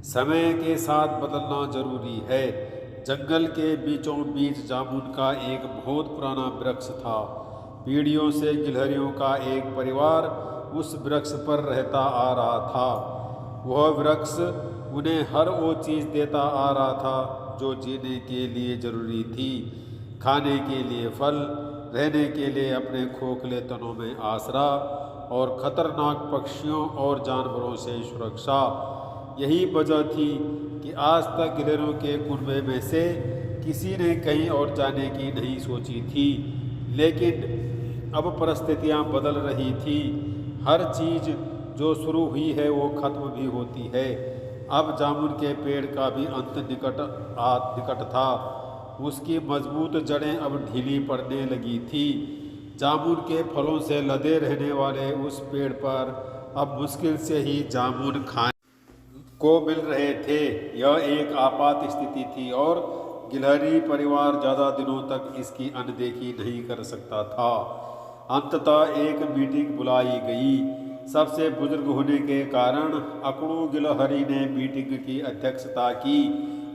समय के साथ बदलना जरूरी है। जंगल के बीचों बीच जामुन का एक बहुत पुराना वृक्ष था। पीढ़ियों से गिलहरियों का एक परिवार उस वृक्ष पर रहता आ रहा था। वह वृक्ष उन्हें हर वो चीज़ देता आ रहा था जो जीने के लिए जरूरी थी। खाने के लिए फल, रहने के लिए अपने खोखले तनों में आसरा और खतरनाक पक्षियों और जानवरों से सुरक्षा। यही वजह थी कि आज तक गिलहरियों के कुनबे में से किसी ने कहीं और जाने की नहीं सोची थी। लेकिन अब परिस्थितियां बदल रही थी। हर चीज़ जो शुरू हुई है वो ख़त्म भी होती है। अब जामुन के पेड़ का भी अंत निकट था। उसकी मजबूत जड़ें अब ढीली पड़ने लगी थी। जामुन के फलों से लदे रहने वाले उस पेड़ पर अब मुश्किल से ही जामुन खाने को मिल रहे थे। यह एक आपात स्थिति थी और गिलहरी परिवार ज़्यादा दिनों तक इसकी अनदेखी नहीं कर सकता था। अंततः एक मीटिंग बुलाई गई। सबसे बुजुर्ग होने के कारण अकड़ू गिलहरी ने मीटिंग की अध्यक्षता की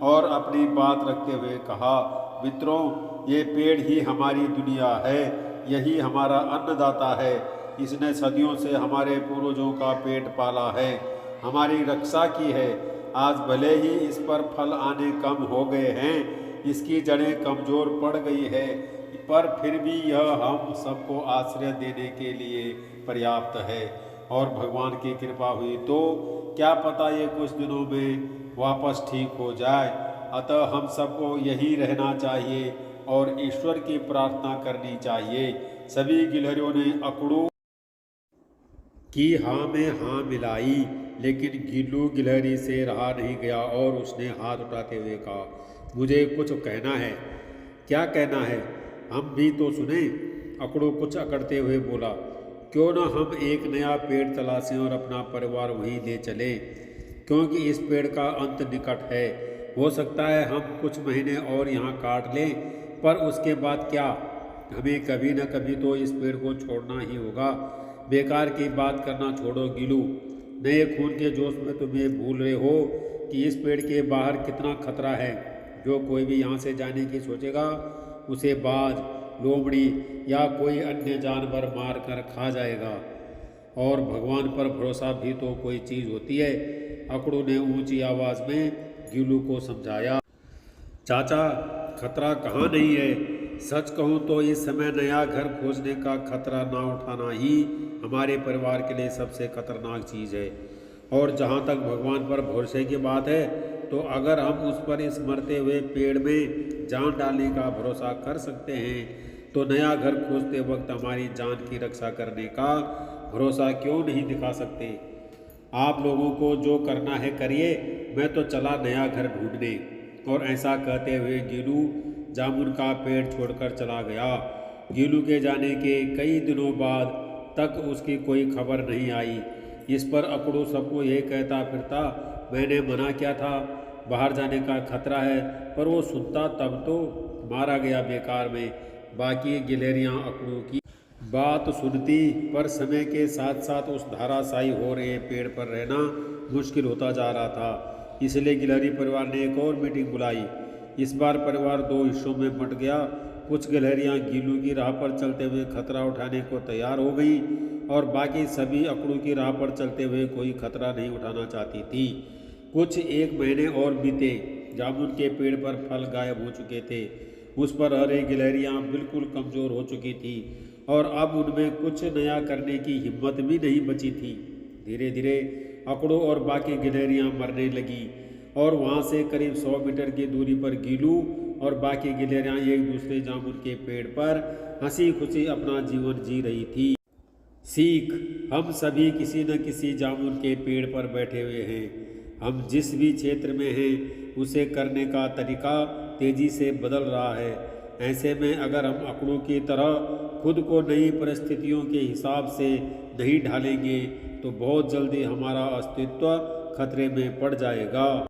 और अपनी बात रखते हुए कहा, मित्रों, ये पेड़ ही हमारी दुनिया है। यही हमारा अन्नदाता है। इसने सदियों से हमारे पूर्वजों का पेट पाला है, हमारी रक्षा की है। आज भले ही इस पर फल आने कम हो गए हैं, इसकी जड़ें कमज़ोर पड़ गई है, पर फिर भी यह हम सबको आश्रय देने के लिए पर्याप्त है। और भगवान की कृपा हुई तो क्या पता ये कुछ दिनों में वापस ठीक हो जाए। अतः हम सबको यही रहना चाहिए और ईश्वर की प्रार्थना करनी चाहिए। सभी गिलहरियों ने अकड़ू की हाँ में हाँ मिलाई, लेकिन गिल्लू गिलहरी से रहा नहीं गया और उसने हाथ उठाते हुए कहा, मुझे कुछ कहना है। क्या कहना है? हम भी तो सुने। अकड़ू कुछ अकड़ते हुए बोला, क्यों ना हम एक नया पेड़ तलाशें और अपना परिवार वहीं ले चलें, क्योंकि इस पेड़ का अंत निकट है। हो सकता है हम कुछ महीने और यहाँ काट लें, पर उसके बाद क्या? हमें कभी न कभी तो इस पेड़ को छोड़ना ही होगा। बेकार की बात करना छोड़ो गिलू। नए खून के जोश में तुम ये भूल रहे हो कि इस पेड़ के बाहर कितना खतरा है। जो कोई भी यहाँ से जाने की सोचेगा उसे बाज, लोमड़ी या कोई अन्य जानवर मार कर खा जाएगा। और भगवान पर भरोसा भी तो कोई चीज़ होती है। अकड़ू ने ऊंची आवाज़ में गिलू को समझाया, चाचा, खतरा कहाँ नहीं है। सच कहूँ तो इस समय नया घर खोजने का खतरा ना उठाना ही हमारे परिवार के लिए सबसे खतरनाक चीज़ है। और जहाँ तक भगवान पर भरोसे की बात है, तो अगर हम उस पर इस मरते हुए पेड़ में जान डालने का भरोसा कर सकते हैं, तो नया घर खोजते वक्त हमारी जान की रक्षा करने का भरोसा क्यों नहीं दिखा सकते। आप लोगों को जो करना है करिए, मैं तो चला नया घर ढूंढने। और ऐसा कहते हुए गीलू जामुन का पेड़ छोड़कर चला गया। गीलू के जाने के कई दिनों बाद तक उसकी कोई खबर नहीं आई। इस पर अकड़ू सबको यही कहता फिरता, मैंने मना किया था, बाहर जाने का खतरा है, पर वो सुनता तब तो मारा गया बेकार में। बाकी गिलहरियां अकड़ू की बात सुनती, पर समय के साथ साथ उस धाराशायी हो रहे पेड़ पर रहना मुश्किल होता जा रहा था। इसलिए गिलहरी परिवार ने एक और मीटिंग बुलाई। इस बार परिवार दो हिस्सों में बंट गया। कुछ गिलहरियां गीलू की राह पर चलते हुए खतरा उठाने को तैयार हो गई और बाकी सभी अकड़ू की राह पर चलते हुए कोई खतरा नहीं उठाना चाहती थी। कुछ एक महीने और बीते। जामुन के पेड़ पर फल गायब हो चुके थे। उस पर हरे गिलहरियां बिल्कुल कमज़ोर हो चुकी थी और अब उनमें कुछ नया करने की हिम्मत भी नहीं बची थी। धीरे धीरे अकड़ू और बाकी गिलहरियां मरने लगी और वहां से करीब 100 मीटर की दूरी पर गीलू और बाकी गिलहरियां एक दूसरे जामुन के पेड़ पर हंसी खुशी अपना जीवन जी रही थी। सीख, हम सभी किसी न किसी जामुन के पेड़ पर बैठे हुए हैं। हम जिस भी क्षेत्र में हैं उसे करने का तरीका तेजी से बदल रहा है। ऐसे में अगर हम अकड़ू की तरह खुद को नई परिस्थितियों के हिसाब से नहीं ढालेंगे तो बहुत जल्दी हमारा अस्तित्व खतरे में पड़ जाएगा।